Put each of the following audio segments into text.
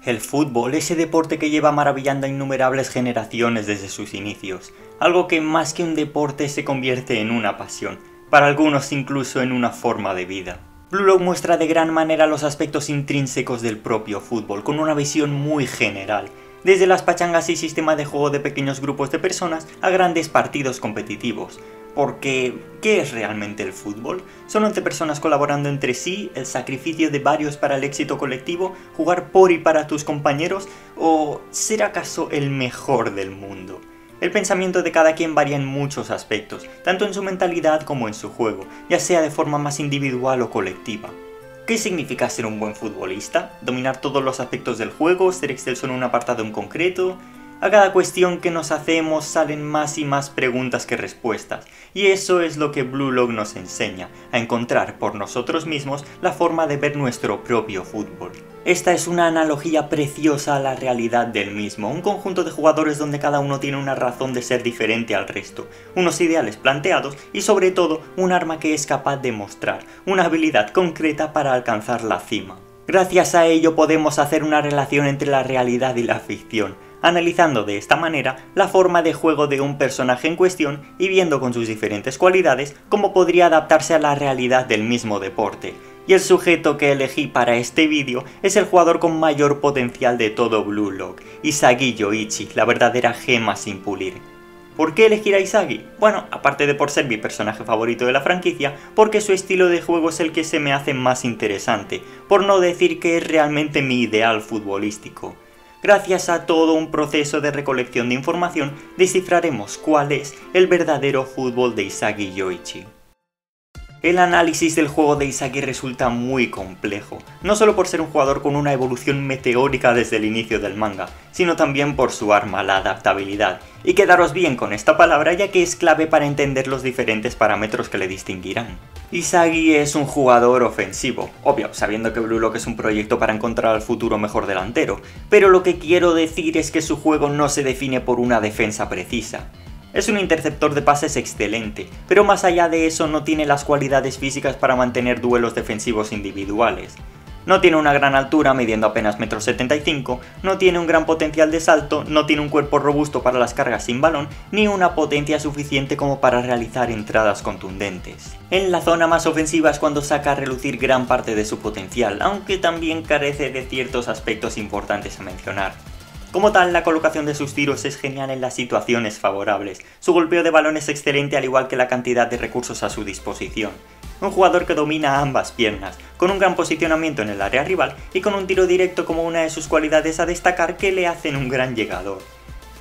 El fútbol, ese deporte que lleva maravillando a innumerables generaciones desde sus inicios, algo que más que un deporte se convierte en una pasión, para algunos incluso en una forma de vida. Blue Lock muestra de gran manera los aspectos intrínsecos del propio fútbol, con una visión muy general, desde las pachangas y sistema de juego de pequeños grupos de personas a grandes partidos competitivos. Porque, ¿qué es realmente el fútbol? ¿Son 11 personas colaborando entre sí, el sacrificio de varios para el éxito colectivo, jugar por y para tus compañeros, o ser acaso el mejor del mundo? El pensamiento de cada quien varía en muchos aspectos, tanto en su mentalidad como en su juego, ya sea de forma más individual o colectiva. ¿Qué significa ser un buen futbolista? ¿Dominar todos los aspectos del juego? ¿Ser excelso en un apartado en concreto? A cada cuestión que nos hacemos salen más y más preguntas que respuestas, y eso es lo que Blue Lock nos enseña, a encontrar por nosotros mismos la forma de ver nuestro propio fútbol. Esta es una analogía preciosa a la realidad del mismo, un conjunto de jugadores donde cada uno tiene una razón de ser diferente al resto, unos ideales planteados y sobre todo un arma que es capaz de mostrar, una habilidad concreta para alcanzar la cima. Gracias a ello podemos hacer una relación entre la realidad y la ficción, analizando de esta manera la forma de juego de un personaje en cuestión y viendo con sus diferentes cualidades cómo podría adaptarse a la realidad del mismo deporte. Y el sujeto que elegí para este vídeo es el jugador con mayor potencial de todo Blue Lock, Isagi Yoichi, la verdadera gema sin pulir. ¿Por qué elegir a Isagi? Bueno, aparte de por ser mi personaje favorito de la franquicia, porque su estilo de juego es el que se me hace más interesante, por no decir que es realmente mi ideal futbolístico. Gracias a todo un proceso de recolección de información, descifraremos cuál es el verdadero fútbol de Isagi Yoichi. El análisis del juego de Isagi resulta muy complejo, no solo por ser un jugador con una evolución meteórica desde el inicio del manga, sino también por su arma, la adaptabilidad, y quedaros bien con esta palabra ya que es clave para entender los diferentes parámetros que le distinguirán. Isagi es un jugador ofensivo, obvio, sabiendo que Blue Lock es un proyecto para encontrar al futuro mejor delantero, pero lo que quiero decir es que su juego no se define por una defensa precisa. Es un interceptor de pases excelente, pero más allá de eso no tiene las cualidades físicas para mantener duelos defensivos individuales. No tiene una gran altura, midiendo apenas 1,75 m, no tiene un gran potencial de salto, no tiene un cuerpo robusto para las cargas sin balón, ni una potencia suficiente como para realizar entradas contundentes. En la zona más ofensiva es cuando saca a relucir gran parte de su potencial, aunque también carece de ciertos aspectos importantes a mencionar. Como tal, la colocación de sus tiros es genial en las situaciones favorables, su golpeo de balón es excelente al igual que la cantidad de recursos a su disposición. Un jugador que domina ambas piernas, con un gran posicionamiento en el área rival y con un tiro directo como una de sus cualidades a destacar que le hacen un gran llegador.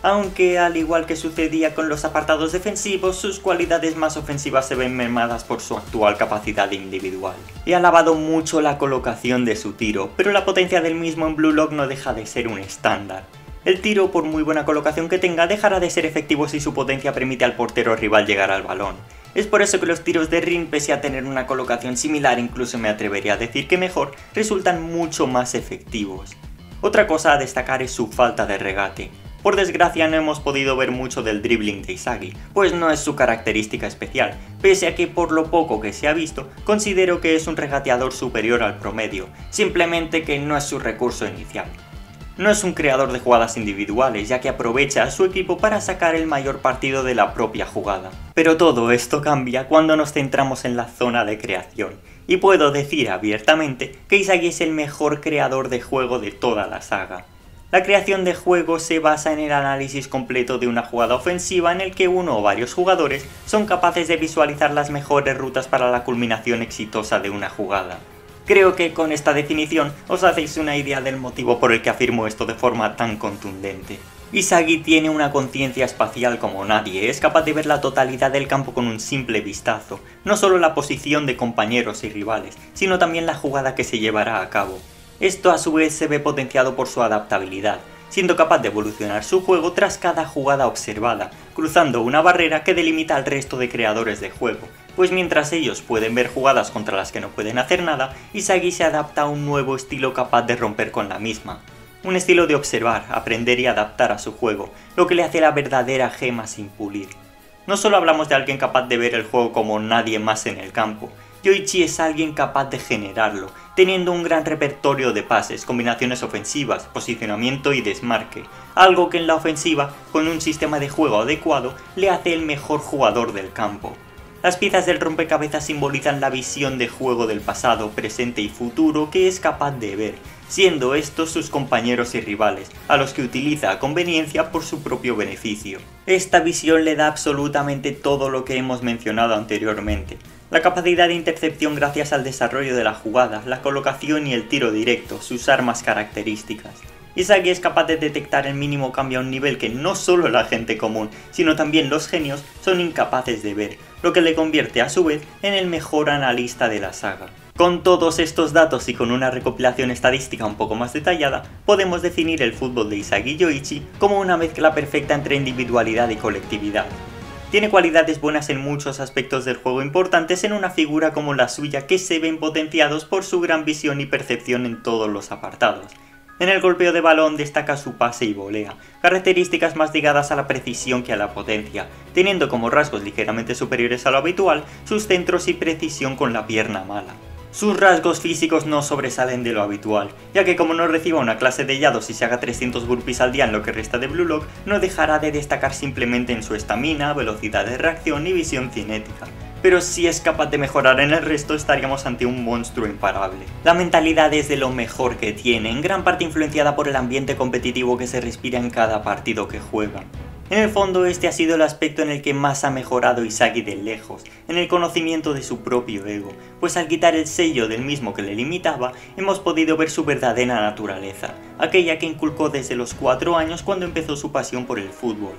Aunque, al igual que sucedía con los apartados defensivos, sus cualidades más ofensivas se ven mermadas por su actual capacidad individual. He alabado mucho la colocación de su tiro, pero la potencia del mismo en Blue Lock no deja de ser un estándar. El tiro, por muy buena colocación que tenga, dejará de ser efectivo si su potencia permite al portero rival llegar al balón. Es por eso que los tiros de ring, pese a tener una colocación similar, incluso me atrevería a decir que mejor, resultan mucho más efectivos. Otra cosa a destacar es su falta de regate. Por desgracia no hemos podido ver mucho del dribbling de Isagi, pues no es su característica especial, pese a que por lo poco que se ha visto, considero que es un regateador superior al promedio, simplemente que no es su recurso inicial. No es un creador de jugadas individuales, ya que aprovecha a su equipo para sacar el mayor partido de la propia jugada. Pero todo esto cambia cuando nos centramos en la zona de creación, y puedo decir abiertamente que Isagi es el mejor creador de juego de toda la saga. La creación de juego se basa en el análisis completo de una jugada ofensiva en el que uno o varios jugadores son capaces de visualizar las mejores rutas para la culminación exitosa de una jugada. Creo que con esta definición os hacéis una idea del motivo por el que afirmo esto de forma tan contundente. Isagi tiene una conciencia espacial como nadie, es capaz de ver la totalidad del campo con un simple vistazo, no solo la posición de compañeros y rivales, sino también la jugada que se llevará a cabo. Esto a su vez se ve potenciado por su adaptabilidad, siendo capaz de evolucionar su juego tras cada jugada observada, cruzando una barrera que delimita al resto de creadores de juego, pues mientras ellos pueden ver jugadas contra las que no pueden hacer nada, Isagi se adapta a un nuevo estilo capaz de romper con la misma. Un estilo de observar, aprender y adaptar a su juego, lo que le hace la verdadera gema sin pulir. No solo hablamos de alguien capaz de ver el juego como nadie más en el campo, Yoichi es alguien capaz de generarlo, teniendo un gran repertorio de pases, combinaciones ofensivas, posicionamiento y desmarque, algo que en la ofensiva, con un sistema de juego adecuado, le hace el mejor jugador del campo. Las piezas del rompecabezas simbolizan la visión de juego del pasado, presente y futuro que es capaz de ver, siendo estos sus compañeros y rivales, a los que utiliza a conveniencia por su propio beneficio. Esta visión le da absolutamente todo lo que hemos mencionado anteriormente. La capacidad de intercepción gracias al desarrollo de la jugada, la colocación y el tiro directo, sus armas características. Isagi es capaz de detectar el mínimo cambio a un nivel que no solo la gente común, sino también los genios son incapaces de ver, lo que le convierte a su vez en el mejor analista de la saga. Con todos estos datos y con una recopilación estadística un poco más detallada, podemos definir el fútbol de Isagi Yoichi como una mezcla perfecta entre individualidad y colectividad. Tiene cualidades buenas en muchos aspectos del juego importantes en una figura como la suya que se ven potenciados por su gran visión y percepción en todos los apartados. En el golpeo de balón destaca su pase y volea, características más ligadas a la precisión que a la potencia, teniendo como rasgos ligeramente superiores a lo habitual sus centros y precisión con la pierna mala. Sus rasgos físicos no sobresalen de lo habitual, ya que como no reciba una clase de yados y se haga 300 burpees al día en lo que resta de Blue Lock, no dejará de destacar simplemente en su estamina, velocidad de reacción y visión cinética. Pero si es capaz de mejorar en el resto, estaríamos ante un monstruo imparable. La mentalidad es de lo mejor que tiene, en gran parte influenciada por el ambiente competitivo que se respira en cada partido que juega. En el fondo este ha sido el aspecto en el que más ha mejorado Isagi de lejos, en el conocimiento de su propio ego, pues al quitar el sello del mismo que le limitaba, hemos podido ver su verdadera naturaleza, aquella que inculcó desde los 4 años cuando empezó su pasión por el fútbol.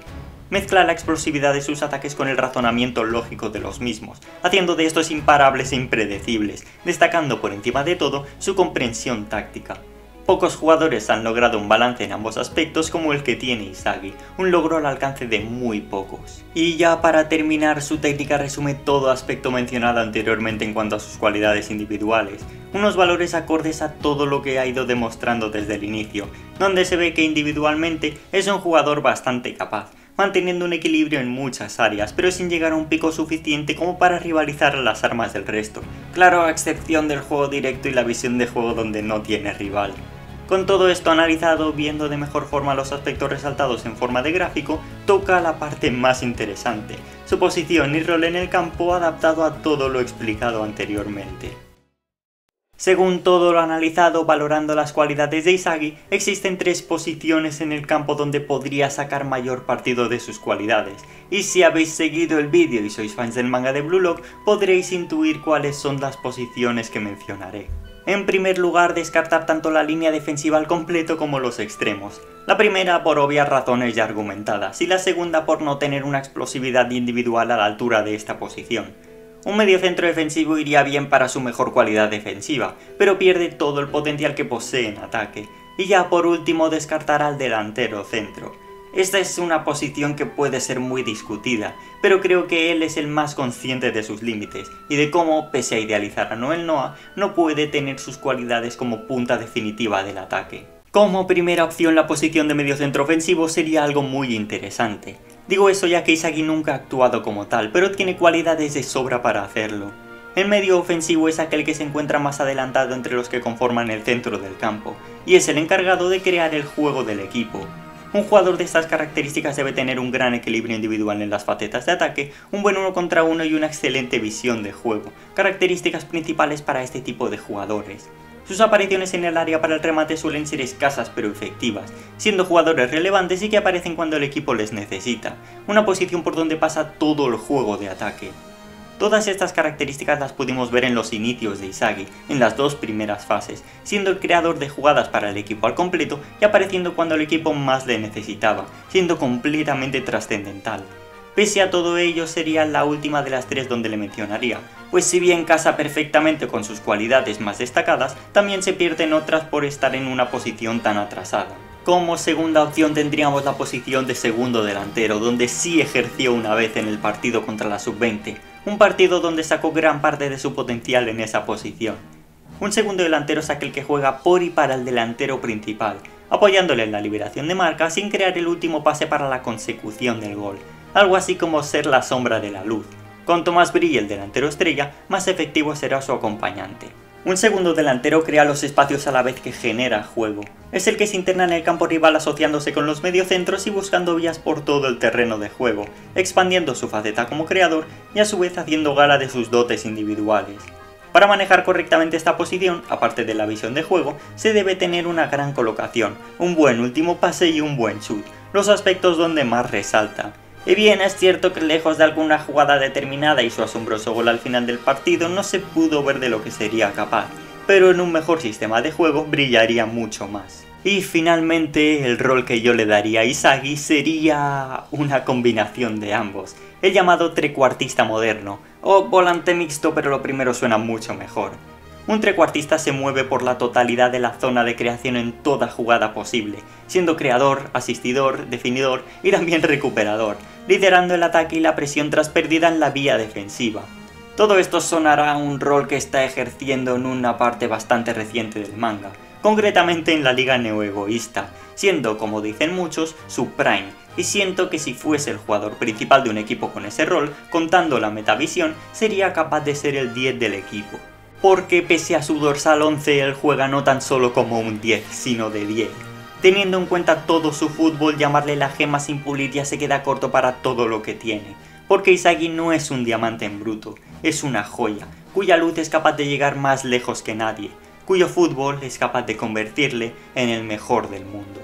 Mezcla la explosividad de sus ataques con el razonamiento lógico de los mismos, haciendo de estos imparables e impredecibles, destacando por encima de todo su comprensión táctica. Pocos jugadores han logrado un balance en ambos aspectos como el que tiene Isagi, un logro al alcance de muy pocos. Y ya para terminar, su técnica resume todo aspecto mencionado anteriormente en cuanto a sus cualidades individuales, unos valores acordes a todo lo que ha ido demostrando desde el inicio, donde se ve que individualmente es un jugador bastante capaz, manteniendo un equilibrio en muchas áreas, pero sin llegar a un pico suficiente como para rivalizar a las armas del resto, claro a excepción del juego directo y la visión de juego donde no tiene rival. Con todo esto analizado, viendo de mejor forma los aspectos resaltados en forma de gráfico, toca la parte más interesante, su posición y rol en el campo adaptado a todo lo explicado anteriormente. Según todo lo analizado, valorando las cualidades de Isagi, existen 3 posiciones en el campo donde podría sacar mayor partido de sus cualidades, y si habéis seguido el vídeo y sois fans del manga de Blue Lock, podréis intuir cuáles son las posiciones que mencionaré. En primer lugar, descartar tanto la línea defensiva al completo como los extremos. La primera por obvias razones ya argumentadas, y la segunda por no tener una explosividad individual a la altura de esta posición. Un mediocentro defensivo iría bien para su mejor cualidad defensiva, pero pierde todo el potencial que posee en ataque. Y ya por último descartar al delantero centro. Esta es una posición que puede ser muy discutida, pero creo que él es el más consciente de sus límites, y de cómo, pese a idealizar a Noel Noah, no puede tener sus cualidades como punta definitiva del ataque. Como primera opción, la posición de mediocentro ofensivo sería algo muy interesante. Digo eso ya que Isagi nunca ha actuado como tal, pero tiene cualidades de sobra para hacerlo. El medio ofensivo es aquel que se encuentra más adelantado entre los que conforman el centro del campo, y es el encargado de crear el juego del equipo. Un jugador de estas características debe tener un gran equilibrio individual en las facetas de ataque, un buen 1 contra 1 y una excelente visión de juego, características principales para este tipo de jugadores. Sus apariciones en el área para el remate suelen ser escasas pero efectivas, siendo jugadores relevantes y que aparecen cuando el equipo les necesita, una posición por donde pasa todo el juego de ataque. Todas estas características las pudimos ver en los inicios de Isagi, en las 2 primeras fases, siendo el creador de jugadas para el equipo al completo y apareciendo cuando el equipo más le necesitaba, siendo completamente trascendental. Pese a todo ello, sería la última de las 3 donde le mencionaría, pues si bien casa perfectamente con sus cualidades más destacadas, también se pierden otras por estar en una posición tan atrasada. Como segunda opción tendríamos la posición de segundo delantero, donde sí ejerció una vez en el partido contra la Sub-20, un partido donde sacó gran parte de su potencial en esa posición. Un segundo delantero es aquel que juega por y para el delantero principal, apoyándole en la liberación de marca sin crear el último pase para la consecución del gol, algo así como ser la sombra de la luz. Cuanto más brille el delantero estrella, más efectivo será su acompañante. Un segundo delantero crea los espacios a la vez que genera juego. Es el que se interna en el campo rival asociándose con los mediocentros y buscando vías por todo el terreno de juego, expandiendo su faceta como creador y a su vez haciendo gala de sus dotes individuales. Para manejar correctamente esta posición, aparte de la visión de juego, se debe tener una gran colocación, un buen último pase y un buen shoot, los aspectos donde más resalta. Y bien, es cierto que lejos de alguna jugada determinada y su asombroso gol al final del partido no se pudo ver de lo que sería capaz, pero en un mejor sistema de juego brillaría mucho más. Y finalmente, el rol que yo le daría a Inzaghi sería una combinación de ambos, el llamado trecuartista moderno, o volante mixto, pero lo primero suena mucho mejor. Un trecuartista se mueve por la totalidad de la zona de creación en toda jugada posible, siendo creador, asistidor, definidor y también recuperador, liderando el ataque y la presión tras pérdida en la vía defensiva. Todo esto sonará a un rol que está ejerciendo en una parte bastante reciente del manga, concretamente en la Liga Neoegoísta, siendo, como dicen muchos, su prime, y siento que si fuese el jugador principal de un equipo con ese rol, contando la metavisión, sería capaz de ser el 10 del equipo. Porque pese a su dorsal 11, él juega no tan solo como un 10, sino de 10. Teniendo en cuenta todo su fútbol, llamarle la gema sin pulir ya se queda corto para todo lo que tiene. Porque Inzaghi no es un diamante en bruto, es una joya, cuya luz es capaz de llegar más lejos que nadie, cuyo fútbol es capaz de convertirle en el mejor del mundo.